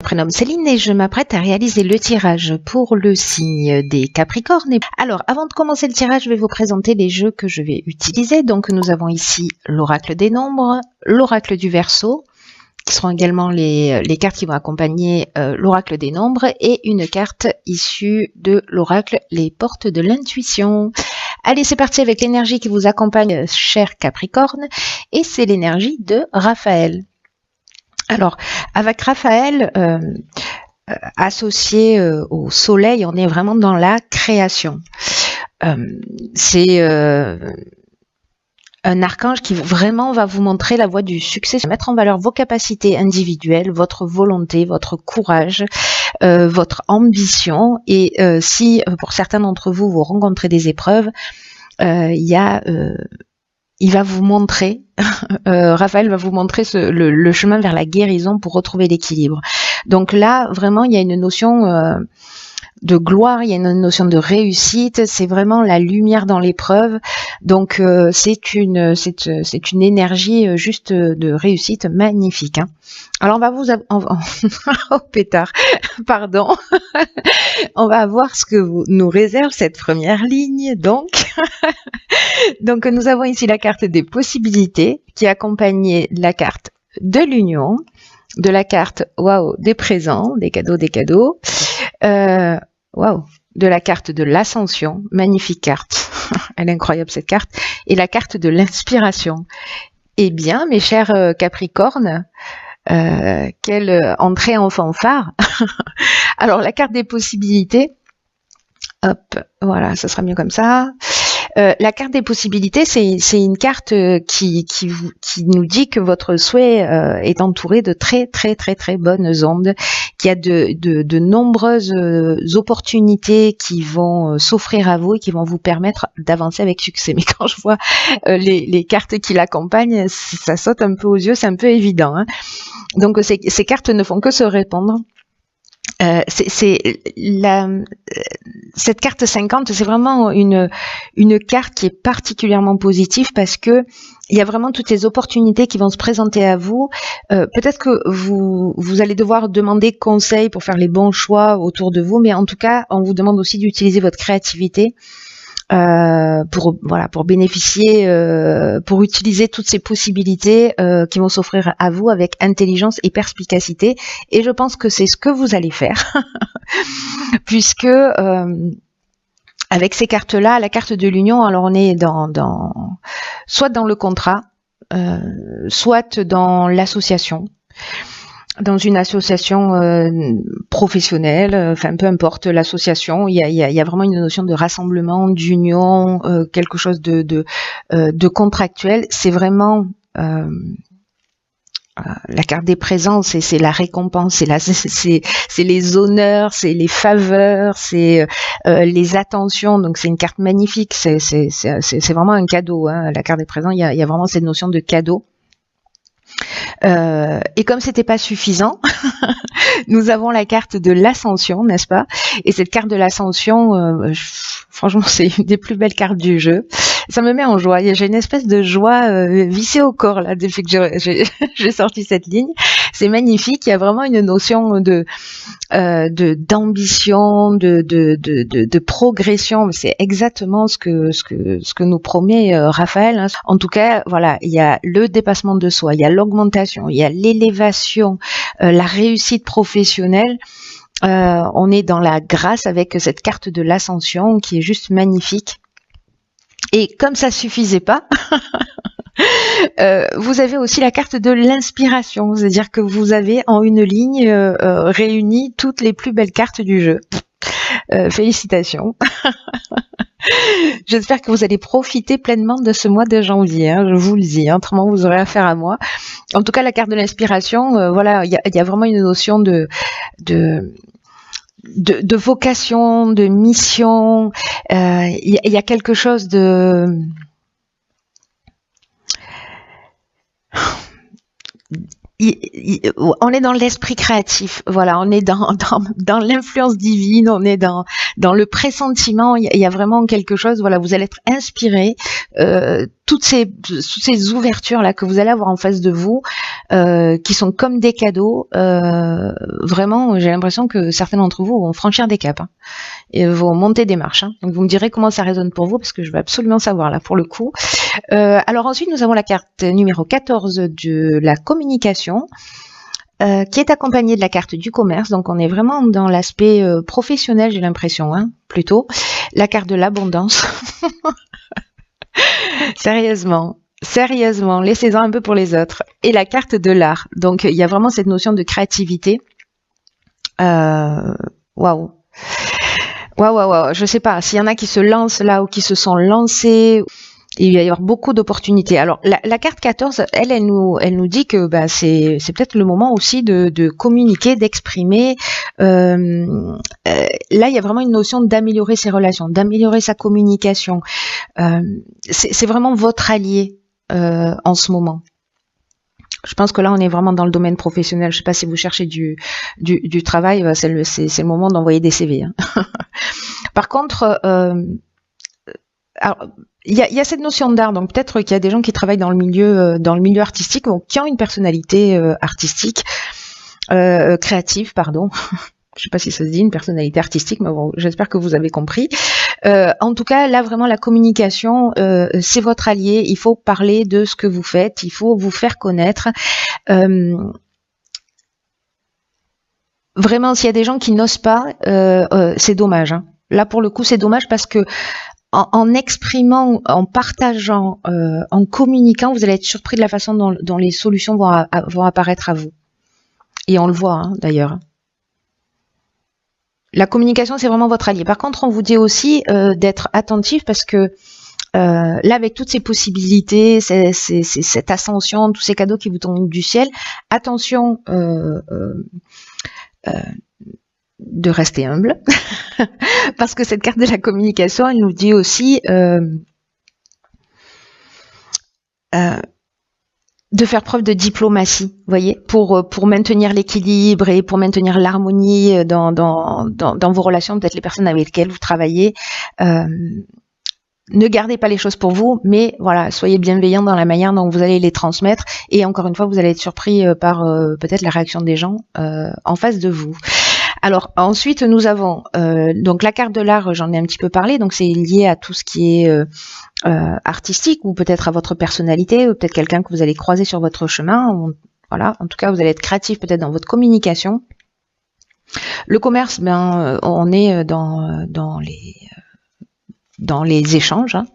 Prénomme Céline et je m'apprête à réaliser le tirage pour le signe des Capricornes. Alors, avant de commencer le tirage, je vais vous présenter les jeux que je vais utiliser. Donc, nous avons ici l'oracle des nombres, l'oracle du Verseau, qui seront également les cartes qui vont accompagner l'oracle des nombres, et une carte issue de l'oracle les portes de l'intuition. Allez, c'est parti avec l'énergie qui vous accompagne, cher Capricorne, et c'est l'énergie de Raphaël. Alors, avec Raphaël, associé au soleil, on est vraiment dans la création. C'est un archange qui vraiment va vous montrer la voie du succès, mettre en valeur vos capacités individuelles, votre volonté, votre courage, votre ambition. Et si pour certains d'entre vous, vous rencontrez des épreuves, il va vous montrer, Raphaël va vous montrer le chemin vers la guérison pour retrouver l'équilibre. Donc là, vraiment, il y a une notion de gloire, il y a une notion de réussite, c'est vraiment la lumière dans l'épreuve. Donc c'est une énergie juste de réussite magnifique. Hein. Alors on va vous oh pétard, pardon. On va voir ce que nous réserve cette première ligne. Donc donc nous avons ici la carte des possibilités qui accompagne la carte de l'union, de la carte waouh des présents, des cadeaux. Waouh, de la carte de l'ascension, magnifique carte, elle est incroyable cette carte, et la carte de l'inspiration. Eh bien, mes chers Capricornes, quelle entrée en fanfare. Alors, la carte des possibilités, hop, voilà, ça sera mieux comme ça. La carte des possibilités, c'est une carte qui nous dit que votre souhait est entouré de très bonnes ondes, qu'il y a de nombreuses opportunités qui vont s'offrir à vous et qui vont vous permettre d'avancer avec succès. Mais quand je vois les cartes qui l'accompagnent, ça saute un peu aux yeux, c'est un peu évident. Hein. Donc ces cartes ne font que se répandre. Cette carte 50, c'est vraiment une carte qui est particulièrement positive parce que il y a vraiment toutes les opportunités qui vont se présenter à vous. Peut-être que vous allez devoir demander conseil pour faire les bons choix autour de vous, mais en tout cas, on vous demande aussi d'utiliser votre créativité pour bénéficier, pour utiliser toutes ces possibilités qui vont s'offrir à vous avec intelligence et perspicacité. Et je pense que c'est ce que vous allez faire, puisque avec ces cartes-là, la carte de l'union, alors on est soit dans le contrat, soit dans l'association. Dans une association professionnelle, enfin peu importe l'association, il y a vraiment une notion de rassemblement, d'union, quelque chose de contractuel. C'est vraiment la carte des présents, c'est la récompense, c'est les honneurs, c'est les faveurs, c'est les attentions. Donc c'est une carte magnifique, c'est vraiment un cadeau. Hein. La carte des présents, il y a vraiment cette notion de cadeau. Et comme c'était pas suffisant, nous avons la carte de l'ascension, n'est-ce pas? Et cette carte de l'ascension, franchement, c'est une des plus belles cartes du jeu. Ça me met en joie. J'ai une espèce de joie vissée au corps là depuis que j'ai sorti cette ligne. C'est magnifique. Il y a vraiment une notion d'ambition, de progression. C'est exactement ce que nous promet Raphaël. Hein. En tout cas, voilà, il y a le dépassement de soi, il y a l'augmentation, il y a l'élévation, la réussite professionnelle. On est dans la grâce avec cette carte de l'ascension qui est juste magnifique. Et comme ça suffisait pas, vous avez aussi la carte de l'inspiration, c'est-à-dire que vous avez en une ligne réuni toutes les plus belles cartes du jeu. Félicitations. J'espère que vous allez profiter pleinement de ce mois de janvier, hein, je vous le dis, hein, autrement vous aurez affaire à moi. En tout cas, la carte de l'inspiration, voilà, il y a vraiment une notion de vocation, de mission. Il y a quelque chose on est dans l'esprit créatif, voilà, on est dans l'influence divine, on est dans le pressentiment, il y a vraiment quelque chose, voilà, vous allez être inspiré, toutes ces ouvertures là que vous allez avoir en face de vous, qui sont comme des cadeaux, vraiment, j'ai l'impression que certains d'entre vous vont franchir des caps, hein, et vont monter des marches, hein. Donc vous me direz comment ça résonne pour vous, parce que je veux absolument savoir là pour le coup. Alors ensuite, nous avons la carte numéro 14 de la communication, qui est accompagnée de la carte du commerce. Donc on est vraiment dans l'aspect professionnel, j'ai l'impression, hein, plutôt. La carte de l'abondance. Sérieusement, laissez-en un peu pour les autres. Et la carte de l'art. Donc il y a vraiment cette notion de créativité. Waouh. Waouh. Je sais pas, s'il y en a qui se lancent là ou qui se sont lancés, il va y avoir beaucoup d'opportunités. Alors la carte 14, elle nous dit que c'est peut-être le moment aussi de communiquer, d'exprimer. Là, il y a vraiment une notion d'améliorer ses relations, d'améliorer sa communication. C'est vraiment votre allié en ce moment. Je pense que là, on est vraiment dans le domaine professionnel. Je sais pas si vous cherchez du travail, c'est le moment d'envoyer des CV, hein. Par contre, alors, il y a cette notion d'art, donc peut-être qu'il y a des gens qui travaillent dans le milieu artistique, donc qui ont une personnalité artistique, créative, pardon. Je sais pas si ça se dit, une personnalité artistique, mais bon, j'espère que vous avez compris. En tout cas, là, vraiment, la communication, c'est votre allié. Il faut parler de ce que vous faites, il faut vous faire connaître. Vraiment, s'il y a des gens qui n'osent pas, c'est dommage, hein. Là, pour le coup, c'est dommage parce que en exprimant, en partageant, en communiquant, vous allez être surpris de la façon dont les solutions vont apparaître à vous. Et on le voit, hein, d'ailleurs. La communication, c'est vraiment votre allié. Par contre, on vous dit aussi d'être attentif parce que là, avec toutes ces possibilités, cette ascension, tous ces cadeaux qui vous tombent du ciel, attention de rester humble, parce que cette carte de la communication, elle nous dit aussi de faire preuve de diplomatie, vous voyez, pour maintenir l'équilibre et pour maintenir l'harmonie dans vos relations, peut-être les personnes avec lesquelles vous travaillez. Ne gardez pas les choses pour vous, mais voilà, soyez bienveillants dans la manière dont vous allez les transmettre. Et encore une fois, vous allez être surpris par peut-être la réaction des gens en face de vous. Alors ensuite, nous avons donc la carte de l'art, j'en ai un petit peu parlé, donc c'est lié à tout ce qui est artistique ou peut-être à votre personnalité, ou peut-être quelqu'un que vous allez croiser sur votre chemin. Voilà, en tout cas, vous allez être créatif peut-être dans votre communication. Le commerce, on est dans les échanges, hein.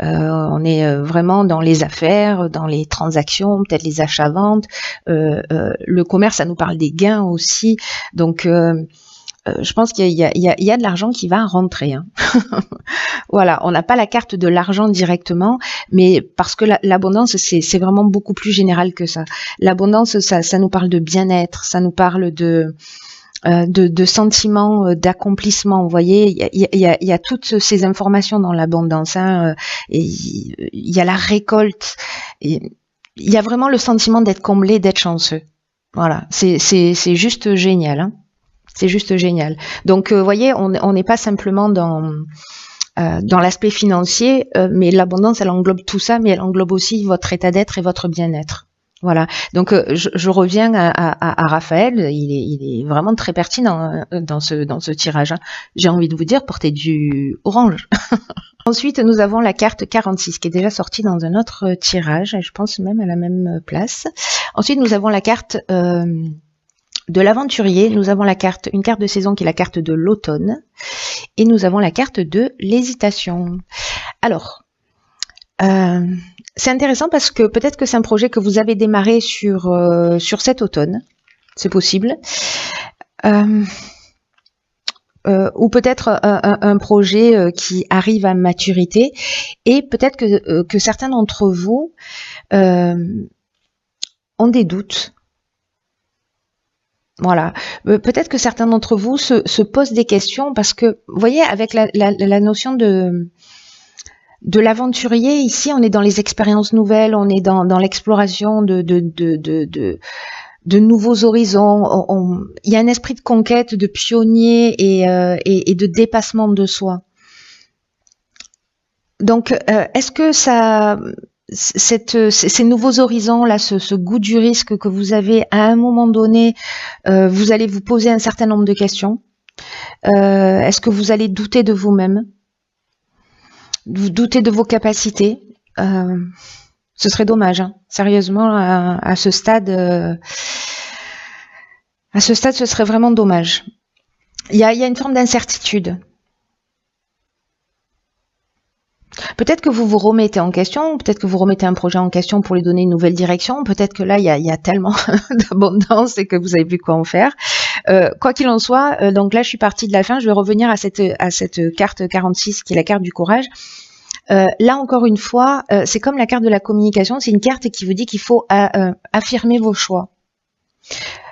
On est vraiment dans les affaires, dans les transactions, peut-être les achats-ventes. Le commerce, ça nous parle des gains aussi. Donc, je pense qu'il y a de l'argent qui va rentrer, hein. Voilà, on n'a pas la carte de l'argent directement, mais parce que l'abondance, c'est vraiment beaucoup plus général que ça. L'abondance, ça nous parle de bien-être, ça nous parle de sentiments d'accomplissement. Vous voyez, il y a toutes ces informations dans l'abondance, hein, et il y a la récolte, et il y a vraiment le sentiment d'être comblé, d'être chanceux. Voilà, c'est juste génial, hein. C'est juste génial. Donc, vous voyez, on n'est pas simplement dans l'aspect financier, mais l'abondance, elle englobe tout ça, mais elle englobe aussi votre état d'être et votre bien-être. Voilà, donc je reviens à Raphaël, il est vraiment très pertinent dans ce tirage, hein. J'ai envie de vous dire, portez du orange. Ensuite, nous avons la carte 46 qui est déjà sortie dans un autre tirage, je pense même à la même place. Ensuite, nous avons la carte de l'aventurier, nous avons une carte de saison qui est la carte de l'automne, et nous avons la carte de l'hésitation. Alors, c'est intéressant parce que peut-être que c'est un projet que vous avez démarré sur cet automne, c'est possible, ou peut-être un projet qui arrive à maturité, et peut-être que certains d'entre vous ont des doutes. Voilà, peut-être que certains d'entre vous se posent des questions parce que, vous voyez, avec la notion de l'aventurier, ici, on est dans les expériences nouvelles, on est dans l'exploration de de nouveaux horizons. Il y a un esprit de conquête, de pionnier et de dépassement de soi. Donc, est-ce que ces nouveaux horizons là, ce goût du risque que vous avez à un moment donné, vous allez vous poser un certain nombre de questions. Est-ce que vous allez douter de vous-même, vous doutez de vos capacités? Ce serait dommage, hein. Sérieusement, à ce stade, ce serait vraiment dommage. Il y a une forme d'incertitude. Peut-être que vous vous remettez en question, peut-être que vous remettez un projet en question pour lui donner une nouvelle direction, peut-être que là, il y a tellement d'abondance et que vous savez plus quoi en faire. Quoi qu'il en soit, donc là, je suis partie de la fin, je vais revenir à cette carte 46 qui est la carte du courage. Là, encore une fois, c'est comme la carte de la communication, c'est une carte qui vous dit qu'il faut affirmer vos choix.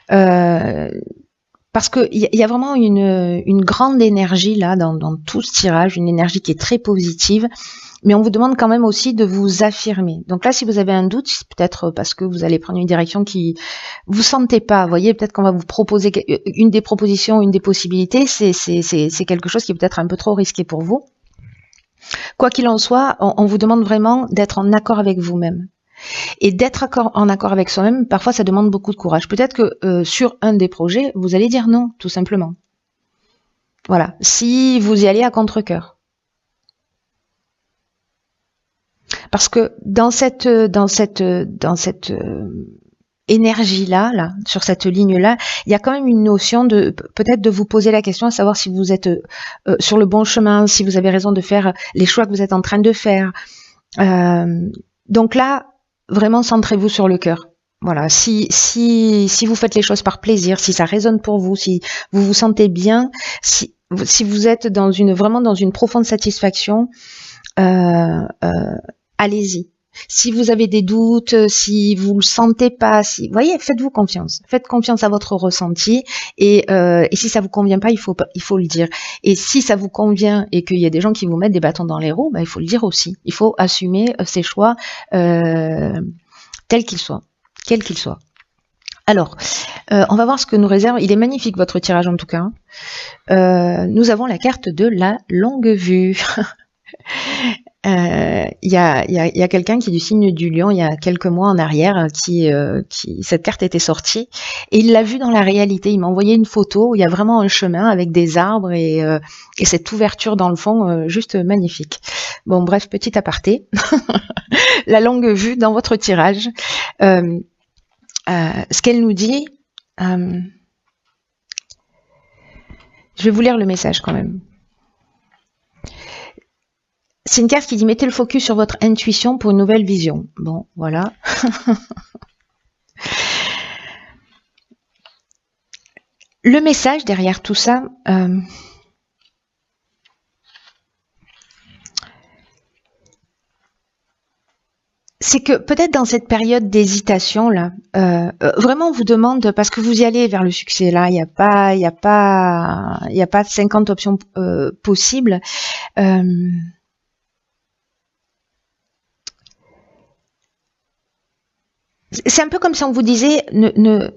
Parce qu'il y a vraiment une grande énergie là dans tout ce tirage, une énergie qui est très positive, mais on vous demande quand même aussi de vous affirmer. Donc là, si vous avez un doute, c'est peut-être parce que vous allez prendre une direction qui vous sentez pas. Vous voyez, peut-être qu'on va vous proposer une des propositions, une des possibilités, c'est quelque chose qui est peut-être un peu trop risqué pour vous. Quoi qu'il en soit, on vous demande vraiment d'être en accord avec vous-même. Et d'être en accord avec soi-même, parfois ça demande beaucoup de courage. Peut-être que sur un des projets, vous allez dire non, tout simplement. Voilà, si vous y allez à contre-cœur. Parce que dans cette énergie-là, sur cette ligne-là, il y a quand même une notion de peut-être de vous poser la question à savoir si vous êtes sur le bon chemin, si vous avez raison de faire les choix que vous êtes en train de faire. Donc là, vraiment centrez-vous sur le cœur. Voilà, si vous faites les choses par plaisir, si ça résonne pour vous, si vous vous sentez bien, si vous êtes vraiment dans une profonde satisfaction, allez-y. Si vous avez des doutes, si vous le sentez pas, voyez, faites-vous confiance. Faites confiance à votre ressenti et si ça vous convient pas, il faut le dire. Et si ça vous convient et qu'il y a des gens qui vous mettent des bâtons dans les roues, il faut le dire aussi. Il faut assumer ses choix tels qu'ils soient, quels qu'ils soient. Alors, on va voir ce que nous réserve. Il est magnifique votre tirage en tout cas. Nous avons la carte de la longue vue. Il y a quelqu'un qui est du signe du lion il y a quelques mois en arrière qui cette carte était sortie et il l'a vue dans la réalité. Il m'a envoyé une photo où il y a vraiment un chemin avec des arbres et cette ouverture dans le fond juste magnifique. Bon bref, petit aparté. La longue vue dans votre tirage. Ce qu'elle nous dit, je vais vous lire le message quand même. C'est une carte qui dit « Mettez le focus sur votre intuition pour une nouvelle vision ». Bon, voilà. Le message derrière tout ça, c'est que peut-être dans cette période d'hésitation là, vraiment on vous demande, parce que vous y allez vers le succès là, il n'y a pas 50 options possibles. C'est un peu comme si on vous disait ne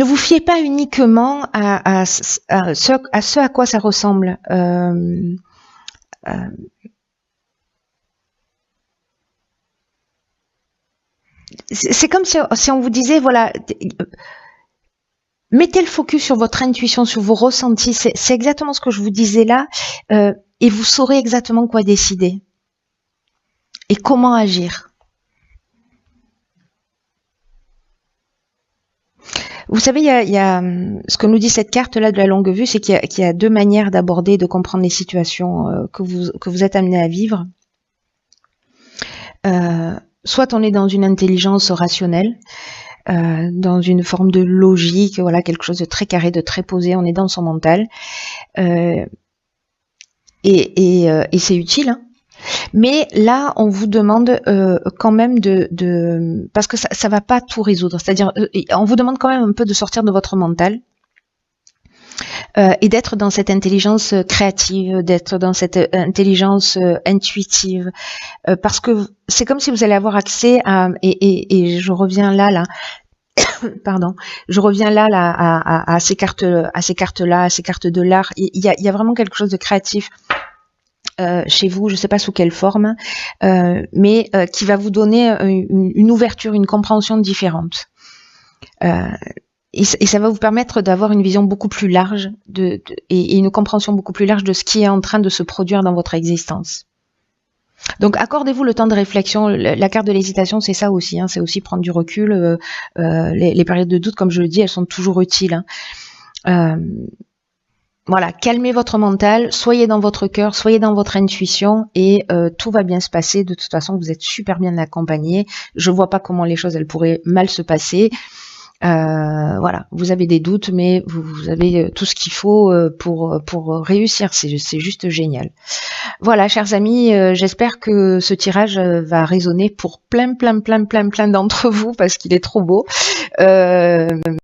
vous fiez pas uniquement à ce à quoi ça ressemble. C'est comme si on vous disait, voilà, mettez le focus sur votre intuition, sur vos ressentis. C'est exactement ce que je vous disais là, et vous saurez exactement quoi décider et comment agir. Vous savez, il y a ce que nous dit cette carte-là de la longue vue, c'est qu'il y a deux manières d'aborder, de comprendre les situations que vous êtes amené à vivre. Soit on est dans une intelligence rationnelle, dans une forme de logique, voilà, quelque chose de très carré, de très posé, on est dans son mental. Et c'est utile, hein. Mais là, on vous demande quand même parce que ça va pas tout résoudre. C'est-à-dire, on vous demande quand même un peu de sortir de votre mental et d'être dans cette intelligence créative, d'être dans cette intelligence intuitive, parce que c'est comme si vous allez avoir accès à, et je reviens là, Pardon, je reviens là à ces cartes-là, à ces cartes de l'art. Il y a vraiment quelque chose de créatif chez vous, je ne sais pas sous quelle forme, mais qui va vous donner une ouverture, une compréhension différente. Et ça va vous permettre d'avoir une vision beaucoup plus large et une compréhension beaucoup plus large de ce qui est en train de se produire dans votre existence. Donc accordez-vous le temps de réflexion. La carte de l'hésitation, c'est ça aussi, hein, c'est aussi prendre du recul. Les périodes de doute, comme je le dis, elles sont toujours utiles. Hein. Voilà, calmez votre mental, soyez dans votre cœur, soyez dans votre intuition et tout va bien se passer. De toute façon, vous êtes super bien accompagné. Je vois pas comment les choses elles pourraient mal se passer. Voilà, vous avez des doutes, mais vous avez tout ce qu'il faut pour réussir. C'est juste génial. Voilà, chers amis, j'espère que ce tirage va résonner pour plein d'entre vous parce qu'il est trop beau.